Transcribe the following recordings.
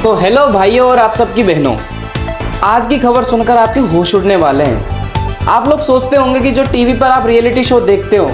तो हेलो भाइयों और आप सबकी बहनों, आज की खबर सुनकर आपके होश उड़ने वाले हैं। आप लोग सोचते होंगे कि जो टीवी पर आप रियलिटी शो देखते हो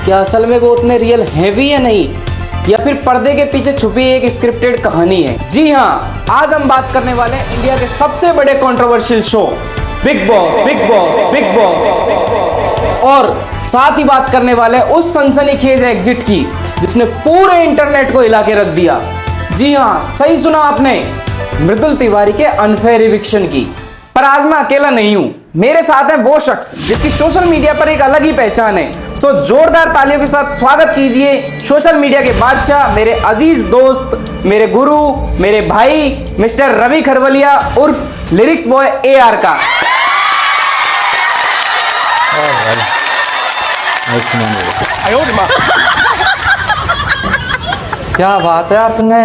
क्या असल में वो उतने रियल है भी या नहीं, या फिर पर्दे के पीछे छुपी एक स्क्रिप्टेड कहानी है। जी हाँ, आज हम बात करने वाले हैं इंडिया के सबसे बड़े controversial show big boss, big boss, big boss. और साथ ही बात करने वाले हैं उस सनसनीखेज एग्जिट की जिसने पूरे इंटरनेट को हिला के रख दिया। जी हाँ, सही सुना आपने, मृदुल तिवारी के अनफेयर इविक्शन की। पर आज मैं अकेला नहीं हूं, मेरे साथ है वो शख्स जिसकी सोशल मीडिया पर एक अलग ही पहचान है। तो जोरदार तालियों के साथ स्वागत कीजिए सोशल मीडिया के बादशाह, मेरे अजीज दोस्त, मेरे गुरु, मेरे भाई मिस्टर रवि खरवलिया उर्फ लिरिक्स बॉय AR का। क्या बात है यार, तुमने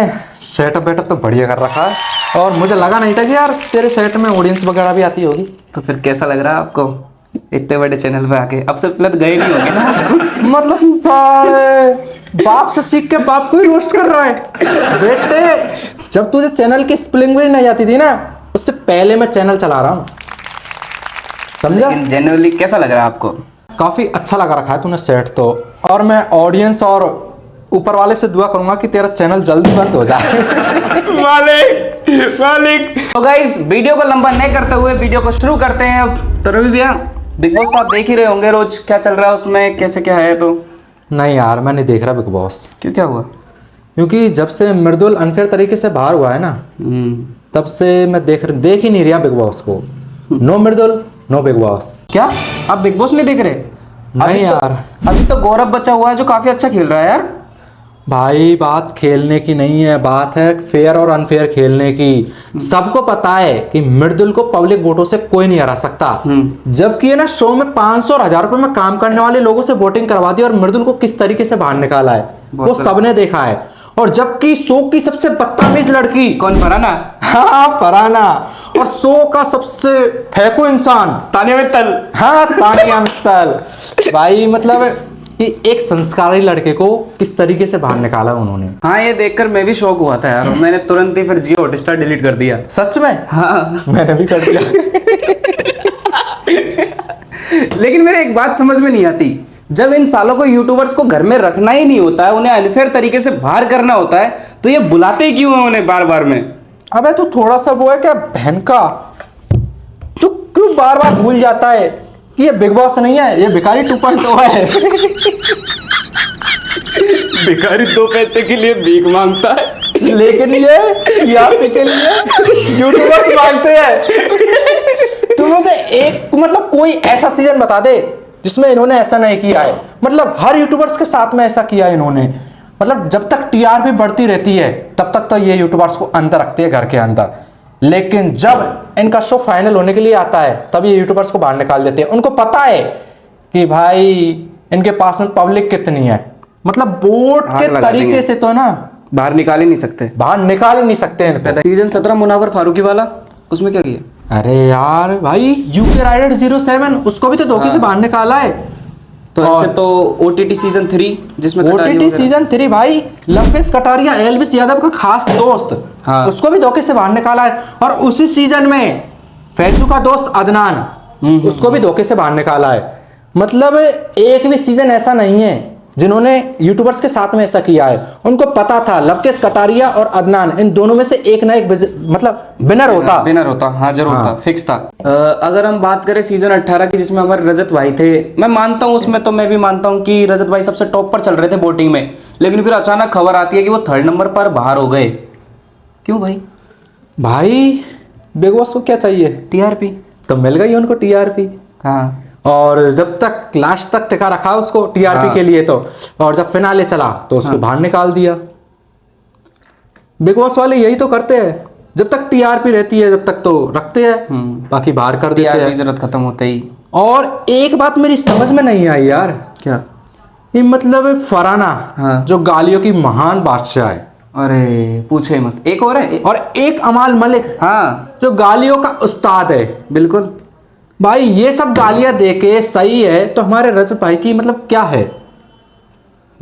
सेटअप वेटअप तो बढ़िया कर रखा है और मुझे लगा नहीं था कि यार तेरे सेट में ऑडियंस वगैरह भी आती होगी। तो फिर कैसा लग रहा है आपको इतने बड़े चैनल पे आके? अब से पहले तो गए नहीं होंगे ना। मतलब सारे बाप से सीख के बाप को ही रोस्ट कर रहा है। बेटे, जब तुझे चैनल की स्पेलिंग भी नहीं आती थी ना, उससे पहले मैं चैनल चला रहा हूँ, समझा? जनरली कैसा लग रहा है आपको? काफी अच्छा लगा रखा है तूने सेट तो, और मैं ऑडियंस और ऊपर वाले से दुआ करूंगा कि तेरा चैनल जल्दी बंद हो जाए। मालिक। तो गाइस, वीडियो को लंबा नहीं करते हुए वीडियो को शुरू करते हैं। अब तो रवि भैया, बिग बॉस तो आप देख ही रहे होंगे रोज, क्या चल रहा है उसमें, कैसे क्या है? तो नहीं यार, मैं नहीं देख रहा बिग बॉस। क्यों, क्या हुआ? क्योंकि जब से मृदुल अनफेयर तरीके से बाहर हुआ है ना, तब से मैं देख ही नहीं रहा बिग बॉस को। No Mridul, no Big boss. क्या आप बिग बॉस नहीं देख रहे? नहीं यार, अभी तो गौरव बचा हुआ है जो काफी अच्छा खेल रहा है यार। भाई बात खेलने की नहीं है, बात है फेयर और अनफेयर खेलने की। सबको पता है कि मृदुल को पब्लिक वोटों से कोई नहीं हरा सकता। जबकि है ना, शो में 500 और 1000 रुपए में काम करने वाले लोगों से वोटिंग करवा दी और मृदुल को किस तरीके से बाहर निकाला है वो सबने देखा है। और जबकि शो की सबसे बदतमीज लड़की कौन, फरहाना? हाँ, फरहाना। और शो का सबसे फेंको इंसान तानिया मित्तल। हाँ, तानिया मित्तल। भाई मतलब कि एक संस्कारी लड़के को किस तरीके से बाहर निकाला उन्होंने। हाँ, ये देखकर मैं भी शौक हुआ था यार। मैंने तुरंत ही फिर जियो हॉटस्टार डिलीट कर दिया। सच में? हाँ, मैंने भी कर दिया। लेकिन मेरे एक बात समझ में नहीं आती, जब इन सालों को यूट्यूबर्स को घर में रखना ही नहीं होता है, उन्हें अनफेयर तरीके से बाहर करना होता है, तो ये बुलाते क्यों हैं उन्हें बार बार में? अबे तू थोड़ा सा वो है क्या बहन का, तू क्यों बार बार भूल जाता है कि ये बिग बॉस नहीं है, ये भिखारी 2.0 है। भिखारी 2 पैसे के लिए भीख मांगता है, लेकिन ये टीआरपी के लिए यूट्यूबर्स मांगते हैं। तू मुझे एक मतलब कोई ऐसा सीजन बता दे जिसमें इन्होंने ऐसा नहीं किया है। मतलब हर यूट्यूबर्स के साथ में ऐसा किया है इन्होंने। मतलब जब तक टीआरपी बढ़ती रहती है तब तक तो ये यूट्यूबर्स को अंदर रखते हैं घर के अंदर, लेकिन जब इनका शो फाइनल होने के लिए आता है तब ये यूट्यूबर्स को बाहर निकाल देते हैं। उनको पता है कि भाई इनके पास में पब्लिक कितनी है, मतलब वोट के तरीके से तो ना बाहर निकाल ही नहीं सकते, बाहर निकाल ही नहीं सकते इनको। सीजन 17 मुनावर फारूकी वाला, उसमें क्या किया? अरे यार भाई, यूके राइडर 07 उसको भी तो धोखे से बाहर निकाला है। तो ऐसे तो OTT सीजन 3 जिसमें OTT सीजन 3 भाई, लंकेश कटारिया एल्विस यादव का खास दोस्त, हाँ, उसको भी धोखे से बाहर निकाला है। और उसी सीजन में फैजू का दोस्त अदनान, उसको भी धोखे से बाहर निकाला है। मतलब एक भी सीजन ऐसा नहीं है जिन्होंने यूट्यूबर्स के साथ में ऐसा किया है। उनको पता था लंकेश कटारिया और अदनान, इन दोनों में से एक ना एक मतलब विनर होता। हाँ, जरूर हाँ। था, फिक्स था। अगर हम बात करें सीजन 18 की, जिसमें हमारे रजत भाई थे, मैं मानता हूँ उसमें, तो मैं भी मानता हूँ कि रजत भाई सबसे टॉप पर चल रहे थे वोटिंग में, लेकिन फिर अचानक खबर आती है कि वो 3rd नंबर पर बाहर हो गए। क्यों भाई? भाई बिग बॉस को क्या चाहिए? TRP तो मिल गई उनको TRP। हाँ, और जब तक लास्ट तक टिका रखा उसको TRP के लिए तो, और जब फिनाले चला तो उसको बाहर निकाल दिया। बिग बॉस वाले यही तो करते हैं, जब तक TRP रहती है जब तक तो रखते हैं, बाकी बाहर कर देते हैं जरूरत खत्म होते ही। और एक बात मेरी समझ में नहीं आई यार, क्या? ये मतलब फरहाना, हाँ, जो गालियों की महान बादशाह है, अरे पूछे मत। एक और है, और एक अमाल मलिक, हाँ, जो गालियों का उस्ताद है। बिल्कुल भाई ये सब गालियां देके सही है, तो हमारे रजत भाई की मतलब क्या है?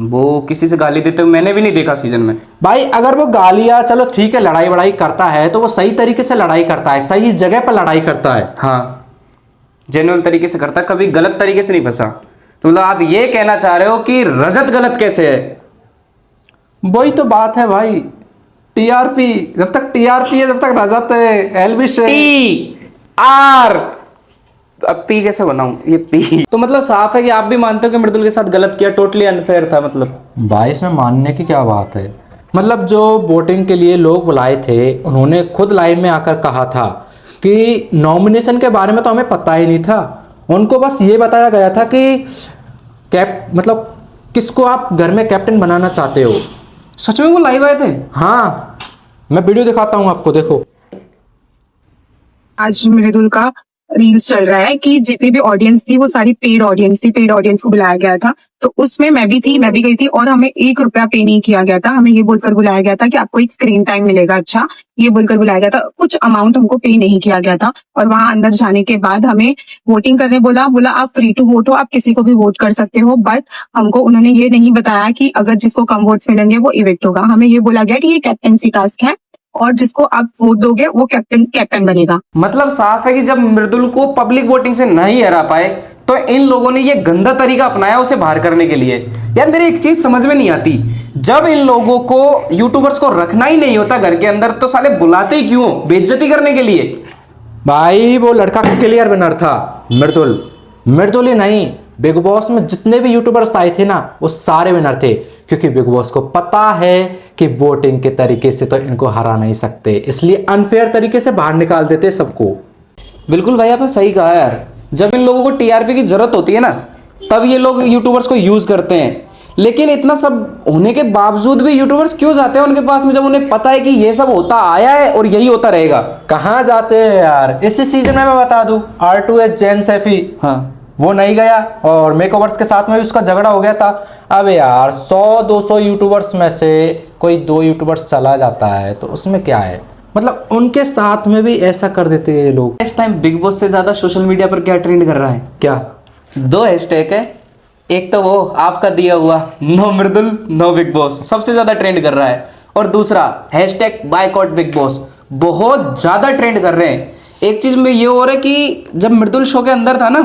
वो किसी से गाली देते हुए मैंने भी नहीं देखा सीजन में। भाई अगर वो गालियां, चलो ठीक है, लड़ाई वड़ाई करता है तो वो सही तरीके से लड़ाई करता है, सही जगह पर लड़ाई करता है। हाँ, जेन्युइन तरीके से करता, कभी गलत तरीके से नहीं फंसा। तो मतलब आप ये कहना चाह रहे हो कि रजत गलत कैसे है? वही तो बात है भाई, टीआरपी, जब तक टीआरपी है जब तक रजत है, एल्विश है। TR, अब पी कैसे बनाऊं ये पी? तो मतलब साफ है कि आप भी मानते हो कि मृदुल के साथ गलत किया, टोटली अनफेयर था मतलब। भाई इसमें मानने की क्या बात है, मतलब जो वोटिंग के लिए लोग बुलाए थे उन्होंने खुद लाइव में आकर कहा था कि नॉमिनेशन के बारे में तो हमें पता ही नहीं था, उनको बस ये बताया गया था कि मतलब किसको आप घर में कैप्टन बनाना चाहते हो। सच में वो लाइव आए थे? हाँ, मैं वीडियो दिखाता हूँ आपको, देखो। आज मृदुल का रील्स चल रहा है कि जितनी भी ऑडियंस थी वो सारी पेड ऑडियंस थी, पेड ऑडियंस को बुलाया गया था, तो उसमें मैं भी गई थी और हमें 1 रुपया पे नहीं किया गया था। हमें ये बोलकर बुलाया गया था कि आपको एक स्क्रीन टाइम मिलेगा, अच्छा ये बोलकर बुलाया गया था, कुछ अमाउंट हमको पे नहीं किया गया था। और वहां अंदर जाने के बाद हमें वोटिंग करने बोला आप फ्री टू वोट हो, आप किसी को भी वोट कर सकते हो, बट हमको उन्होंने ये नहीं बताया कि अगर जिसको कम वोट्स मिलेंगे वो इविक्ट होगा। हमें ये बोला गया कि ये कैप्टेंसी टास्क है और जिसको आप वोट दोगे वो कैप्टन बनेगा। मतलब साफ है कि जब मृदुल को पब्लिक वोटिंग से नहीं हरा पाए तो इन लोगों ने ये गंदा तरीका अपनाया उसे बाहर करने के लिए। यार मेरी एक चीज समझ में नहीं आती, जब इन लोगों को यूट्यूबर्स को रखना ही नहीं होता घर के अंदर तो साले बुलाते ही क्यों? बेइज्जती करने के लिए। भाई वो लड़का क्लियर विनर था, मृदुल ही नहीं, बिग बॉस में जितने भी यूट्यूबर्स आए थे ना वो सारे विनर थे, क्योंकि बिग बॉस को पता है कि वोटिंग के तरीके से तो इनको हरा नहीं सकते, इसलिए अनफेयर तरीके से बाहर निकाल देते सबको। बिल्कुल भाई, आपने सही कहा यार, जब इन लोगों को टीआरपी की जरूरत होती है ना तब ये लोग यूट्यूबर्स को यूज करते हैं। लेकिन इतना सब होने के बावजूद भी यूट्यूबर्स क्यों जाते हैं उनके पास में, जब उन्हें पता है कि ये सब होता आया है और यही होता रहेगा? कहाँ जाते हैं यार, इसी सीजन में मैं बता दूं, R2H जैन सैफी, हाँ वो नहीं गया और मेकओवर्स के साथ में भी उसका झगड़ा हो गया था। अब यार 100-200 यूट्यूबर्स में से कोई 2 यूट्यूबर्स चला जाता है तो उसमें क्या है, मतलब उनके साथ में भी ऐसा कर देते हैं लोग। इस टाइम बिग बॉस से ज्यादा सोशल मीडिया पर क्या ट्रेंड कर रहा है? क्या? 2 हैशटैग है, एक तो वो आपका दिया हुआ no Mridul no Big boss सबसे ज्यादा ट्रेंड कर रहा है, और दूसरा हैशटैग बायकॉट बिग बॉस बहुत ज्यादा ट्रेंड कर रहे हैं। एक चीज में ये हो रहा है कि जब मृदुल शो के अंदर था ना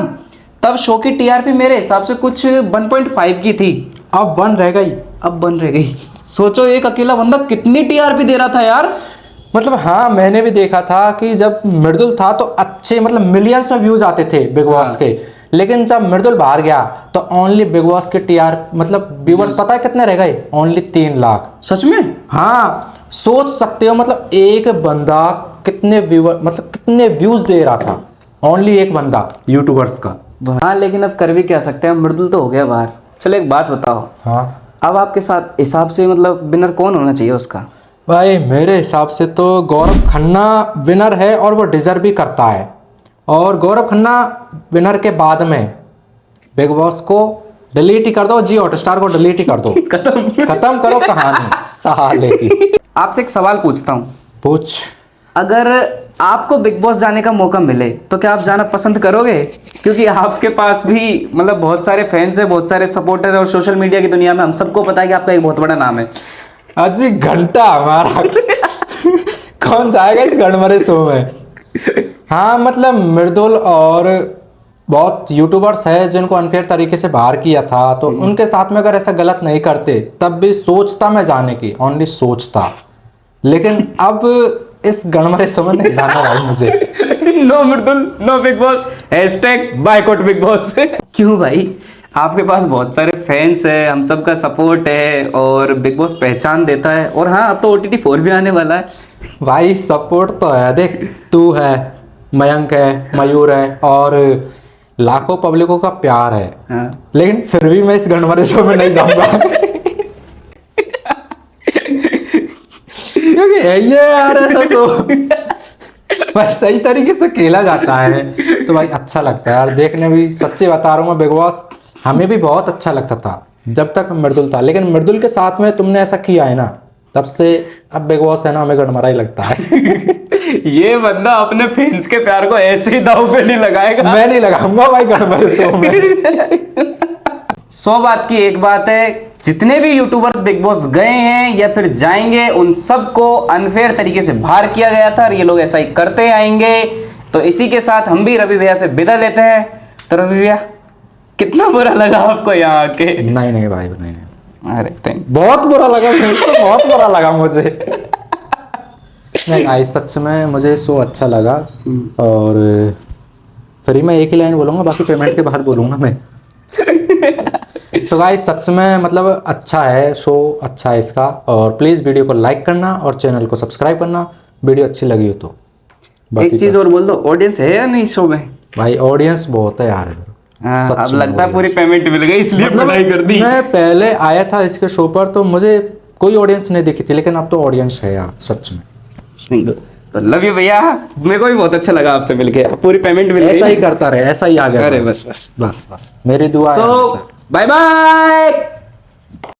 तब शो की टीआरपी मेरे हिसाब से कुछ 1.5 की थी, अब 1 रह गई। अब 1 रह गई। सोचो एक अकेला बंदा कितनी टीआरपी दे रहा था यार। मतलब हाँ, मैंने भी देखा था कि जब मृदुल था तो अच्छे मतलब मिलियंस में व्यूज आते थे बिग बॉस के, लेकिन जब मृदुल बाहर गया तो ओनली बिग बॉस के मतलब व्यूअर्स पता है कितने रह गए? ओनली 3 लाख। सच में? हाँ, सोच सकते हो मतलब एक बंदा कितने व्यूज दे रहा था, ओनली एक बंदा यूट्यूबर्स का। हाँ लेकिन अब कर भी क्या सकते हैं, मृदुल तो हो गया बाहर। चलो एक बात बताओ, हाँ अब आपके साथ हिसाब से मतलब विनर कौन होना चाहिए उसका? भाई मेरे हिसाब से तो गौरव खन्ना विनर है और वो डिजर्व भी करता है, और गौरव खन्ना विनर के बाद में बिग बॉस को डिलीट ही कर दो, जी हॉटस्टार को डिलीट ही कर दो। खत्म करो कहानी साले की। आपसे एक सवाल पूछता हूँ, पूछ। अगर आपको बिग बॉस जाने का मौका मिले तो क्या आप जाना पसंद करोगे? क्योंकि आपके पास भी मतलब बहुत सारे फैंस हैं, बहुत सारे सपोर्टर हैं, और सोशल मीडिया की दुनिया में हम सबको पता है कि आपका एक बहुत बड़ा नाम है। अजी घंटा हमारा कौन जाएगा इस गड़मरे शो में? हाँ मतलब मृदुल और बहुत यूट्यूबर्स है जिनको अनफेयर तरीके से बाहर किया था, तो उनके साथ में अगर ऐसा गलत नहीं करते तब भी सोचता मैं जाने की, ओनली सोचता, लेकिन अब इस गणमरे शो में नहीं जाना भाई मुझे। No Mridul no Big Boss, hashtag boycott Big Boss. क्यों भाई? आपके पास बहुत सारे फैंस है, हम सबका सपोर्ट है और बिग बॉस पहचान देता है, और हाँ अब तो OTT 4 भी आने वाला है। भाई सपोर्ट तो है, देख तू है, मयंक है, मयूर है और लाखों पब्लिकों का प्यार है। हाँ। लेकिन फिर भी मैं इस गणमरे शो में नहीं जाऊंगा। क्योंकि ये यार ऐसा शो भाई सही तरीके से खेला जाता है तो भाई अच्छा लगता है यार देखने भी। सच्ची बता रहा हूँ मैं, बिग बॉस हमें भी बहुत अच्छा लगता था जब तक मृदुल था, लेकिन मृदुल के साथ में तुमने ऐसा किया है ना, तब से अब बिग बॉस है ना हमें गड़मरा ही लगता है। ये बंदा अपने फैंस के प्यार को ऐसे ही दांव पे नहीं लगाएगा। मैं नहीं लगाऊंगा भाई गड़मरे शो में। 100 बात की एक बात है, जितने भी यूट्यूबर्स बिग बॉस गए हैं या फिर जाएंगे उन सबको अनफेयर तरीके से बाहर किया गया था और ये लोग ऐसा ही करते आएंगे। तो इसी के साथ हम भी रवि भैया से विदा लेते हैं। तो रवि भैया कितना बुरा लगा आपको यहाँ आके? नहीं नहीं भाई, नहीं नहीं, अरे थैंक बहुत बुरा लगा मेरे को, बहुत बुरा लगा मुझे। नहीं गाइस, सच में मुझे शो अच्छा लगा। और फिर मैं एक ही लाइन बोलूंगा, बाकी पेमेंट के बाद बोलूंगा मैं। तो गाइस सच में मतलब अच्छा है शो, अच्छा है इसका। और प्लीज़ वीडियो को लाइक करना और चैनल को सब्सक्राइब करना, वीडियो अच्छी लगी हो तो। एक चीज और बोल दो, ऑडियंस है या नहीं शो में? भाई ऑडियंस बहुत है यार। हाँ, अब सच में लगता है audience। पूरी पेमेंट मिल गई इसलिए मतलब पढ़ाई कर दी। मैं पहले आया था इसके शो पर तो मुझे कोई ऑडियंस नहीं दिखी थी, लेकिन अब तो ऑडियंस है यार सच में। तो लव यू भैया, मेरे को भी बहुत अच्छा लगा आपसे मिलके। पूरी पेमेंट मिल गई। ऐसा ही करता रहे, ऐसा ही आ गया। अरे बस बस बस बस मेरी दुआ है सो हमेशा। Bye bye.